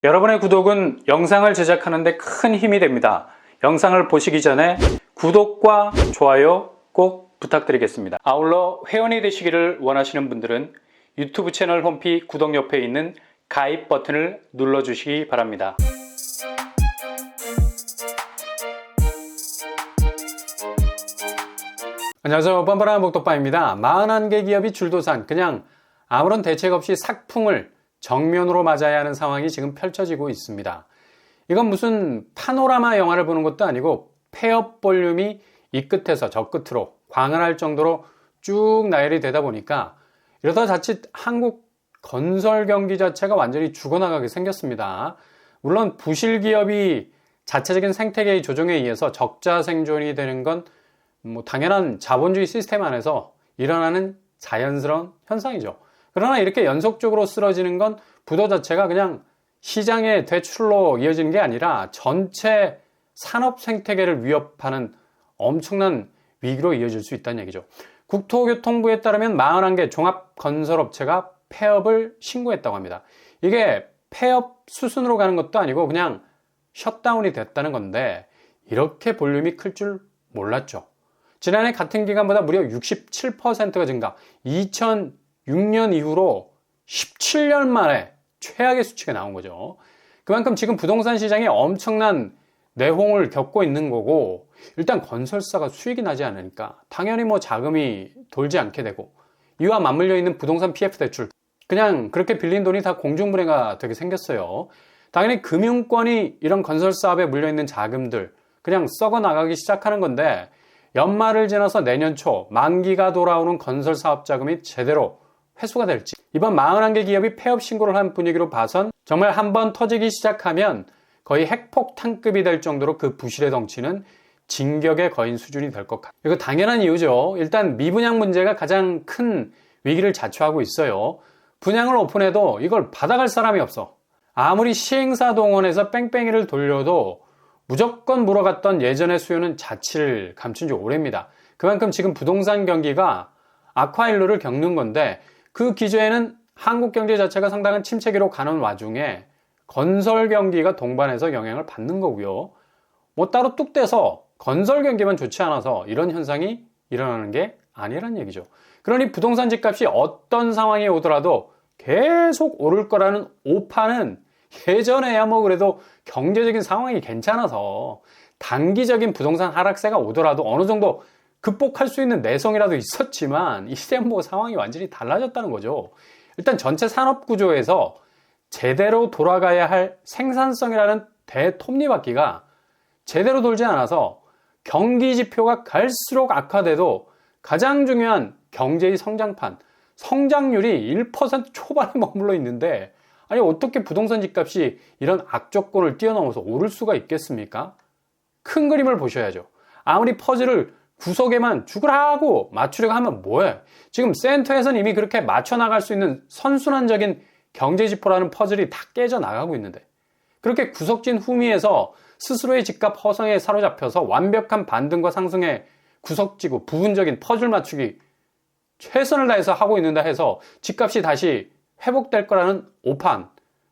여러분의 구독은 영상을 제작하는 데 큰 힘이 됩니다. 영상을 보시기 전에 구독과 좋아요 꼭 부탁드리겠습니다. 아울러 회원이 되시기를 원하시는 분들은 유튜브 채널 홈피 구독 옆에 있는 가입 버튼을 눌러주시기 바랍니다. 안녕하세요. 뻔뻔한 목독바입니다. 41개 기업이 줄도산, 그냥 아무런 대책 없이 삭풍을 정면으로 맞아야 하는 상황이 지금 펼쳐지고 있습니다. 이건 무슨 파노라마 영화를 보는 것도 아니고 폐업 볼륨이 이 끝에서 저 끝으로 광활할 정도로 쭉 나열이 되다 보니까 이러다 자칫 한국 건설 경기 자체가 완전히 죽어나가게 생겼습니다. 물론 부실 기업이 자체적인 생태계의 조정에 의해서 적자 생존이 되는 건 당연한 자본주의 시스템 안에서 일어나는 자연스러운 현상이죠. 그러나 이렇게 연속적으로 쓰러지는 건 부도 자체가 그냥 시장의 대출로 이어지는 게 아니라 전체 산업 생태계를 위협하는 엄청난 위기로 이어질 수 있다는 얘기죠. 국토교통부에 따르면 41개 종합건설업체가 폐업을 신고했다고 합니다. 이게 폐업 수순으로 가는 것도 아니고 그냥 셧다운이 됐다는 건데 이렇게 볼륨이 클 줄 몰랐죠. 지난해 같은 기간보다 무려 67%가 증가, 2006년 이후로 17년 만에 최악의 수치가 나온 거죠. 그만큼 지금 부동산 시장에 엄청난 내홍을 겪고 있는 거고, 일단 건설사가 수익이 나지 않으니까 당연히 자금이 돌지 않게 되고, 이와 맞물려 있는 부동산 PF 대출, 그냥 그렇게 빌린 돈이 다 공중분해가 되게 생겼어요. 당연히 금융권이 이런 건설 사업에 물려있는 자금들 그냥 썩어 나가기 시작하는 건데, 연말을 지나서 내년 초 만기가 돌아오는 건설 사업 자금이 제대로 회수가 될지, 이번 41개 기업이 폐업 신고를 한 분위기로 봐선 정말 한번 터지기 시작하면 거의 핵폭탄급이 될 정도로 그 부실의 덩치는 진격의 거인 수준이 될 것 같아요. 이거 당연한 이유죠. 일단 미분양 문제가 가장 큰 위기를 자초하고 있어요. 분양을 오픈해도 이걸 받아갈 사람이 없어. 아무리 시행사 동원해서 뺑뺑이를 돌려도 무조건 물어갔던 예전의 수요는 자취를 감춘 지 오래입니다. 그만큼 지금 부동산 경기가 악화일로를 겪는 건데, 그 기저에는 한국 경제 자체가 상당한 침체기로 가는 와중에 건설 경기가 동반해서 영향을 받는 거고요. 따로 뚝 떼서 건설 경기만 좋지 않아서 이런 현상이 일어나는 게 아니란 얘기죠. 그러니 부동산 집값이 어떤 상황이 오더라도 계속 오를 거라는 오판은 예전에야 그래도 경제적인 상황이 괜찮아서 단기적인 부동산 하락세가 오더라도 어느 정도 극복할 수 있는 내성이라도 있었지만, 이젠 상황이 완전히 달라졌다는 거죠. 일단 전체 산업 구조에서 제대로 돌아가야 할 생산성이라는 대톱니바퀴가 제대로 돌지 않아서 경기 지표가 갈수록 악화돼도 가장 중요한 경제의 성장판, 성장률이 1% 초반에 머물러 있는데, 아니 어떻게 부동산 집값이 이런 악조건을 뛰어넘어서 오를 수가 있겠습니까? 큰 그림을 보셔야죠. 아무리 퍼즐을 구석에만 죽으라고 맞추려고 하면 뭐해? 지금 센터에서는 이미 그렇게 맞춰 나갈 수 있는 선순환적인 경제지표라는 퍼즐이 다 깨져나가고 있는데, 그렇게 구석진 후미에서 스스로의 집값 허성에 사로잡혀서 완벽한 반등과 상승에 구석지고 부분적인 퍼즐 맞추기 최선을 다해서 하고 있는다 해서 집값이 다시 회복될 거라는 오판,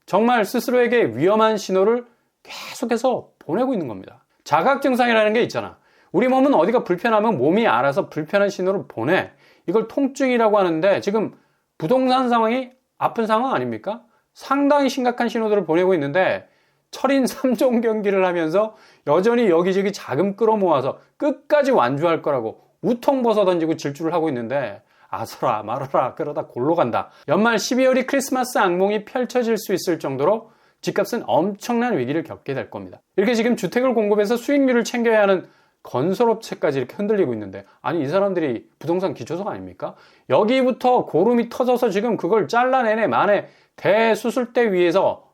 정말 스스로에게 위험한 신호를 계속해서 보내고 있는 겁니다. 자각증상이라는 게 있잖아. 우리 몸은 어디가 불편하면 몸이 알아서 불편한 신호를 보내. 이걸 통증이라고 하는데, 지금 부동산 상황이 아픈 상황 아닙니까? 상당히 심각한 신호들을 보내고 있는데, 철인 3종 경기를 하면서 여전히 여기저기 자금 끌어모아서 끝까지 완주할 거라고 우통 벗어 던지고 질주를 하고 있는데, 아서라 말아라 그러다 골로 간다. 연말 12월이 크리스마스 악몽이 펼쳐질 수 있을 정도로 집값은 엄청난 위기를 겪게 될 겁니다. 이렇게 지금 주택을 공급해서 수익률을 챙겨야 하는 건설업체까지 이렇게 흔들리고 있는데, 아니 이 사람들이 부동산 기초석 아닙니까? 여기부터 고름이 터져서 지금 그걸 잘라내네 만에 대수술대 위에서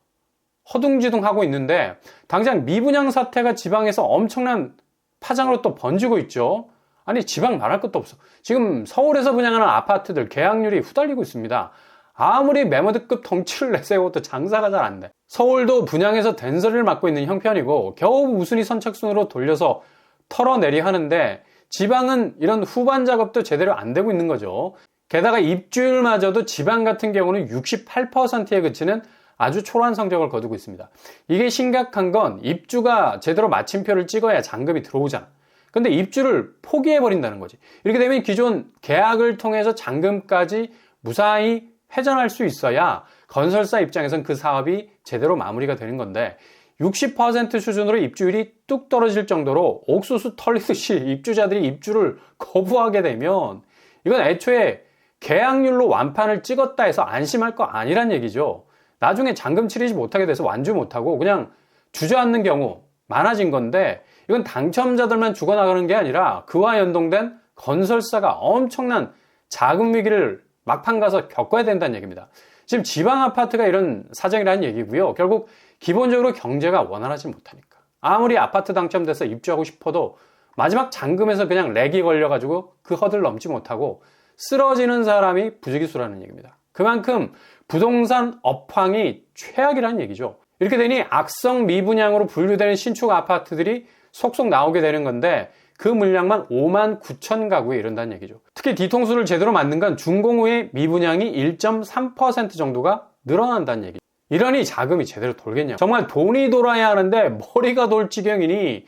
허둥지둥 하고 있는데, 당장 미분양 사태가 지방에서 엄청난 파장으로 또 번지고 있죠. 아니 지방 말할 것도 없어. 지금 서울에서 분양하는 아파트들 계약률이 후달리고 있습니다. 아무리 매머드급 덩치를 내세워도 장사가 잘 안 돼. 서울도 분양에서 된소리를 맡고 있는 형편이고 겨우 우순위 선착순으로 돌려서 털어내리 하는데, 지방은 이런 후반 작업도 제대로 안 되고 있는 거죠. 게다가 입주율마저도 지방 같은 경우는 68%에 그치는 아주 초라한 성적을 거두고 있습니다. 이게 심각한 건 입주가 제대로 마침표를 찍어야 잔금이 들어오잖아. 근데 입주를 포기해버린다는 거지. 이렇게 되면 기존 계약을 통해서 잔금까지 무사히 회전할 수 있어야 건설사 입장에선 그 사업이 제대로 마무리가 되는 건데 60% 수준으로 입주율이 뚝 떨어질 정도로 옥수수 털리듯이 입주자들이 입주를 거부하게 되면 이건 애초에 계약률로 완판을 찍었다 해서 안심할 거 아니란 얘기죠. 나중에 잔금 치르지 못하게 돼서 완주 못하고 그냥 주저앉는 경우 많아진 건데 이건 당첨자들만 죽어나가는 게 아니라 그와 연동된 건설사가 엄청난 자금 위기를 막판 가서 겪어야 된다는 얘기입니다. 지금 지방 아파트가 이런 사정이라는 얘기고요. 결국 기본적으로 경제가 원활하지 못하니까 아무리 아파트 당첨돼서 입주하고 싶어도 마지막 잔금에서 그냥 렉이 걸려가지고 그 허들을 넘지 못하고 쓰러지는 사람이 부지기수라는 얘기입니다. 그만큼 부동산 업황이 최악이라는 얘기죠. 이렇게 되니 악성 미분양으로 분류되는 신축 아파트들이 속속 나오게 되는 건데 그 물량만 5만 9천 가구에 이른다는 얘기죠. 특히 뒤통수를 제대로 맞는 건 준공후의 미분양이 1.3% 정도가 늘어난다는 얘기죠. 이러니 자금이 제대로 돌겠냐. 정말 돈이 돌아야 하는데 머리가 돌 지경이니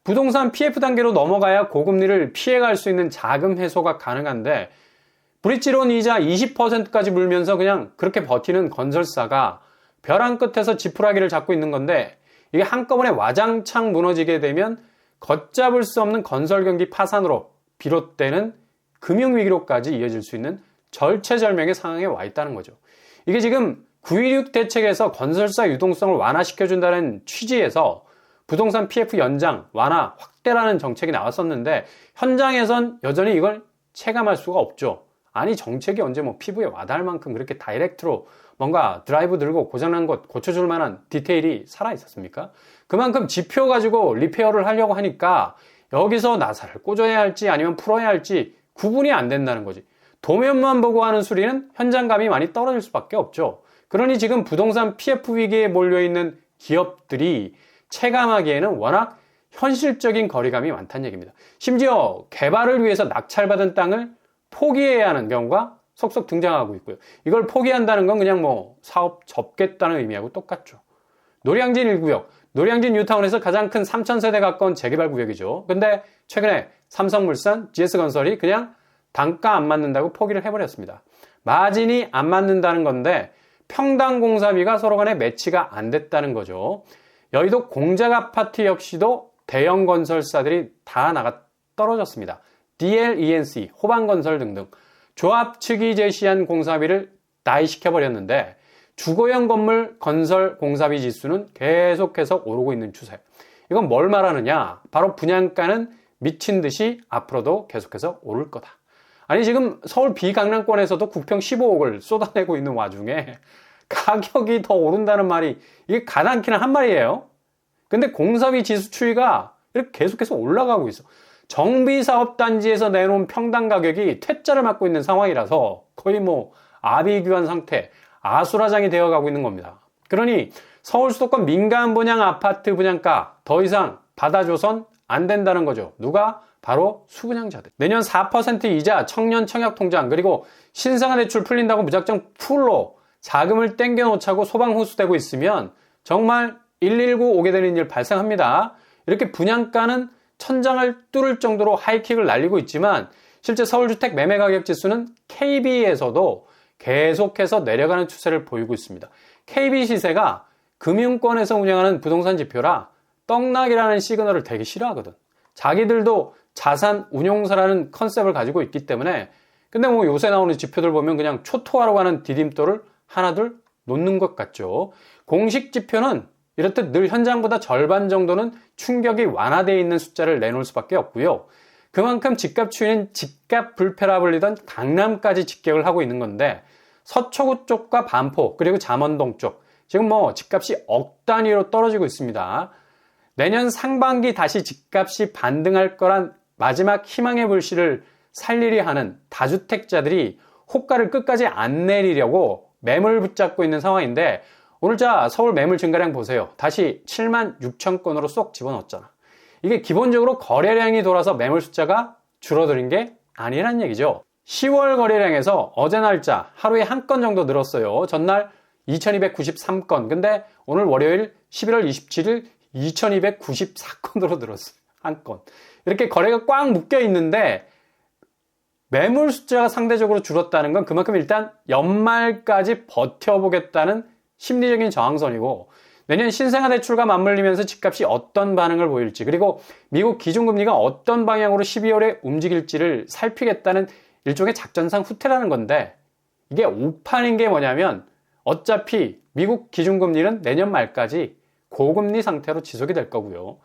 부동산 PF 단계로 넘어가야 고금리를 피해갈 수 있는 자금 해소가 가능한데 브릿지론 이자 20%까지 물면서 그냥 그렇게 버티는 건설사가 벼랑 끝에서 지푸라기를 잡고 있는 건데 이게 한꺼번에 와장창 무너지게 되면 걷잡을 수 없는 건설 경기 파산으로 비롯되는 금융위기로까지 이어질 수 있는 절체절명의 상황에 와 있다는 거죠. 이게 지금 9.16 대책에서 건설사 유동성을 완화시켜준다는 취지에서 부동산 PF 연장, 완화, 확대라는 정책이 나왔었는데 현장에선 여전히 이걸 체감할 수가 없죠. 아니 정책이 언제 뭐 피부에 와닿을 만큼 그렇게 다이렉트로 뭔가 드라이브 들고 고장난 것 고쳐줄 만한 디테일이 살아있었습니까? 그만큼 지표 가지고 리페어를 하려고 하니까 여기서 나사를 꽂아야 할지 아니면 풀어야 할지 구분이 안 된다는 거지. 도면만 보고 하는 수리는 현장감이 많이 떨어질 수밖에 없죠. 그러니 지금 부동산 PF 위기에 몰려있는 기업들이 체감하기에는 워낙 현실적인 거리감이 많다는 얘기입니다. 심지어 개발을 위해서 낙찰받은 땅을 포기해야 하는 경우가 속속 등장하고 있고요. 이걸 포기한다는 건 그냥 뭐 사업 접겠다는 의미하고 똑같죠. 노량진 1구역, 노량진 뉴타운에서 가장 큰 3,000세대 가까운 재개발 구역이죠. 근데 최근에 삼성물산, GS건설이 그냥 단가 안 맞는다고 포기를 해버렸습니다. 마진이 안 맞는다는 건데 평당 공사비가 서로 간에 매치가 안 됐다는 거죠. 여의도 공작 아파트 역시도 대형 건설사들이 다 나가 떨어졌습니다. DLENC, 호반건설 등등 조합 측이 제시한 공사비를 나이시켜버렸는데 주거용 건물 건설 공사비 지수는 계속해서 오르고 있는 추세. 이건 뭘 말하느냐? 바로 분양가는 미친 듯이 앞으로도 계속해서 오를 거다. 아니 지금 서울 비강남권에서도 국평 15억을 쏟아내고 있는 와중에 가격이 더 오른다는 말이 이게 가당키는 한 말이에요. 근데 공사비 지수 추이가 이렇게 계속해서 올라가고 있어. 정비사업단지에서 내놓은 평당 가격이 퇴짜를 맞고 있는 상황이라서 거의 뭐 아비규환 상태, 아수라장이 되어가고 있는 겁니다. 그러니 서울 수도권 민간 분양 아파트 분양가 더 이상 받아줘선 안 된다는 거죠. 누가? 바로 수분양자들. 내년 4% 이자, 청년 청약 통장, 그리고 신생아 대출 풀린다고 무작정 풀로 자금을 땡겨놓자고 소방호수되고 있으면 정말 119 오게 되는 일 발생합니다. 이렇게 분양가는 천장을 뚫을 정도로 하이킥을 날리고 있지만 실제 서울주택 매매가격 지수는 KB에서도 계속해서 내려가는 추세를 보이고 있습니다. KB 시세가 금융권에서 운영하는 부동산 지표라 떡락이라는 시그널을 되게 싫어하거든. 자기들도 자산 운용사라는 컨셉을 가지고 있기 때문에 근데 뭐 요새 나오는 지표들 보면 그냥 초토화로 가는 디딤돌을 하나둘 놓는 것 같죠. 공식 지표는 이렇듯 늘 현장보다 절반 정도는 충격이 완화되어 있는 숫자를 내놓을 수밖에 없고요. 그만큼 집값 추이는 집값 불패라 불리던 강남까지 직격을 하고 있는 건데 서초구 쪽과 반포 그리고 잠원동 쪽 지금 뭐 집값이 억 단위로 떨어지고 있습니다. 내년 상반기 다시 집값이 반등할 거란 마지막 희망의 불씨를 살리려 하는 다주택자들이 호가를 끝까지 안 내리려고 매물 붙잡고 있는 상황인데 오늘자 서울 매물 증가량 보세요. 다시 7만 6천 건으로 쏙 집어넣었잖아. 이게 기본적으로 거래량이 돌아서 매물 숫자가 줄어드는 게 아니란 얘기죠. 10월 거래량에서 어제 날짜 하루에 한 건 정도 늘었어요. 전날 2293건. 근데 오늘 월요일 11월 27일 2294건으로 늘었어요. 한 건. 이렇게 거래가 꽉 묶여 있는데 매물 숫자가 상대적으로 줄었다는 건 그만큼 일단 연말까지 버텨보겠다는 심리적인 저항선이고, 내년 신생아 대출과 맞물리면서 집값이 어떤 반응을 보일지, 그리고 미국 기준금리가 어떤 방향으로 12월에 움직일지를 살피겠다는 일종의 작전상 후퇴라는 건데, 이게 오판인 게 뭐냐면 어차피 미국 기준금리는 내년 말까지 고금리 상태로 지속이 될 거고요.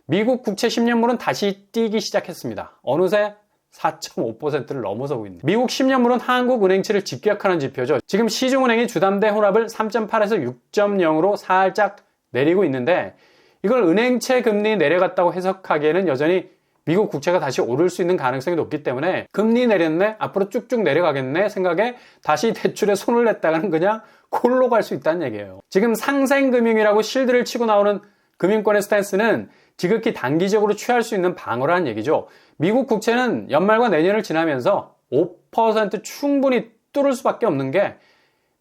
미국 국채 10년물은 다시 뛰기 시작했습니다. 어느새 4.5%를 넘어서고 있네요. 미국 10년물은 한국은행치를 직격하는 지표죠. 지금 시중은행이 주담대 혼합을 3.8에서 6.0으로 살짝 내리고 있는데, 이걸 은행채 금리 내려갔다고 해석하기에는 여전히 미국 국채가 다시 오를 수 있는 가능성이 높기 때문에 금리 내렸네? 앞으로 쭉쭉 내려가겠네? 생각에 다시 대출에 손을 냈다가는 그냥 콜로 갈 수 있다는 얘기예요. 지금 상생금융이라고 실드를 치고 나오는 금융권의 스탠스는 지극히 단기적으로 취할 수 있는 방어라는 얘기죠. 미국 국채는 연말과 내년을 지나면서 5% 충분히 뚫을 수밖에 없는 게,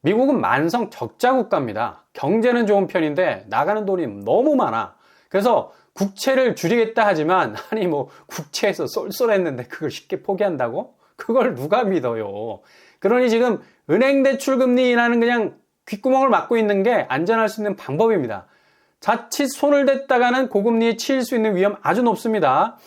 미국은 만성 적자 국가입니다. 경제는 좋은 편인데 나가는 돈이 너무 많아. 그래서 국채를 줄이겠다 하지만, 아니 뭐 국채에서 쏠쏠했는데 그걸 쉽게 포기한다고? 그걸 누가 믿어요. 그러니 지금 은행 대출 금리 인하는 그냥 귓구멍을 막고 있는 게 안전할 수 있는 방법입니다. 자칫 손을 댔다가는 고금리에 치일 수 있는 위험 아주 높습니다.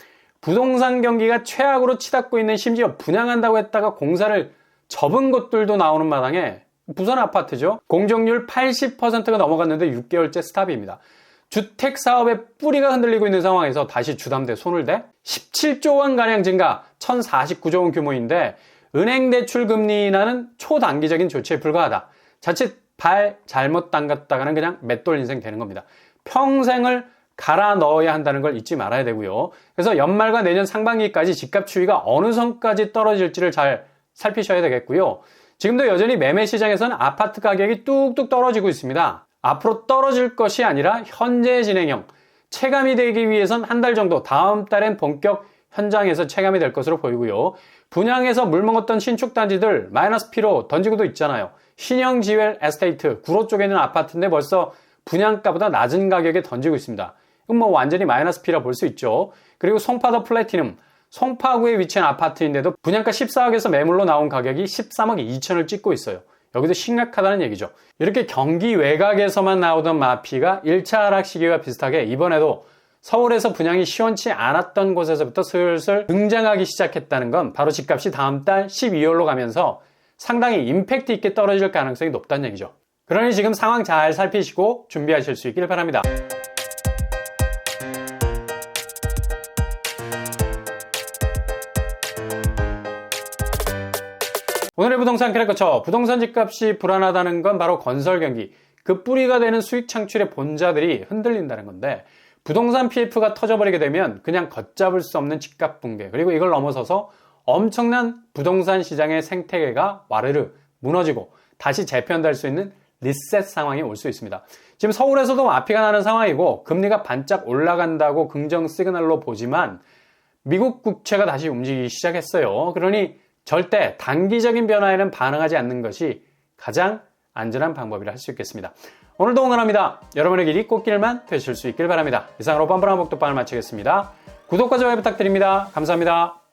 부동산 경기가 최악으로 치닫고 있는, 심지어 분양한다고 했다가 공사를 접은 곳들도 나오는 마당에, 부산 아파트죠. 공정률 80%가 넘어갔는데 6개월째 스탑입니다. 주택 사업의 뿌리가 흔들리고 있는 상황에서 다시 주담대 손을 대? 17조 원 가량 증가, 1049조 원 규모인데 은행 대출 금리 인하는 초단기적인 조치에 불과하다. 자칫 발 잘못 담갔다가는 그냥 맷돌 인생 되는 겁니다. 평생을 갈아 넣어야 한다는 걸 잊지 말아야 되고요. 그래서 연말과 내년 상반기까지 집값 추이가 어느 선까지 떨어질지를 잘 살피셔야 되겠고요. 지금도 여전히 매매 시장에서는 아파트 가격이 뚝뚝 떨어지고 있습니다. 앞으로 떨어질 것이 아니라 현재 진행형, 체감이 되기 위해선 한 달 정도, 다음 달엔 본격 현장에서 체감이 될 것으로 보이고요. 분양에서 물먹었던 신축 단지들 마이너스 P로 던지고도 있잖아요. 신영지웰 에스테이트, 구로 쪽에 있는 아파트인데 벌써 분양가보다 낮은 가격에 던지고 있습니다. 이건 뭐 완전히 마이너스 P라 볼 수 있죠. 그리고 송파 더 플래티넘, 송파구에 위치한 아파트인데도 분양가 14억에서 매물로 나온 가격이 13억 2천을 찍고 있어요. 여기도 심각하다는 얘기죠. 이렇게 경기 외곽에서만 나오던 마피가 1차 하락 시기와 비슷하게 이번에도 서울에서 분양이 시원치 않았던 곳에서부터 슬슬 등장하기 시작했다는 건 바로 집값이 다음 달 12월로 가면서 상당히 임팩트 있게 떨어질 가능성이 높다는 얘기죠. 그러니 지금 상황 잘 살피시고 준비하실 수 있길 바랍니다. 오늘의 부동산 크래커처, 부동산 집값이 불안하다는 건 바로 건설 경기, 그 뿌리가 되는 수익 창출의 본자들이 흔들린다는 건데, 부동산 PF가 터져버리게 되면 그냥 걷잡을 수 없는 집값 붕괴, 그리고 이걸 넘어서서 엄청난 부동산 시장의 생태계가 와르르 무너지고 다시 재편될 수 있는 리셋 상황이 올 수 있습니다. 지금 서울에서도 마피가 나는 상황이고 금리가 반짝 올라간다고 긍정 시그널로 보지만 미국 국채가 다시 움직이기 시작했어요. 그러니 절대 단기적인 변화에는 반응하지 않는 것이 가장 안전한 방법이라 할 수 있겠습니다. 오늘도 응원합니다. 여러분의 길이 꽃길만 되실 수 있길 바랍니다. 이상으로 뻔뻔한 목도빵을 마치겠습니다. 구독과 좋아요 부탁드립니다. 감사합니다.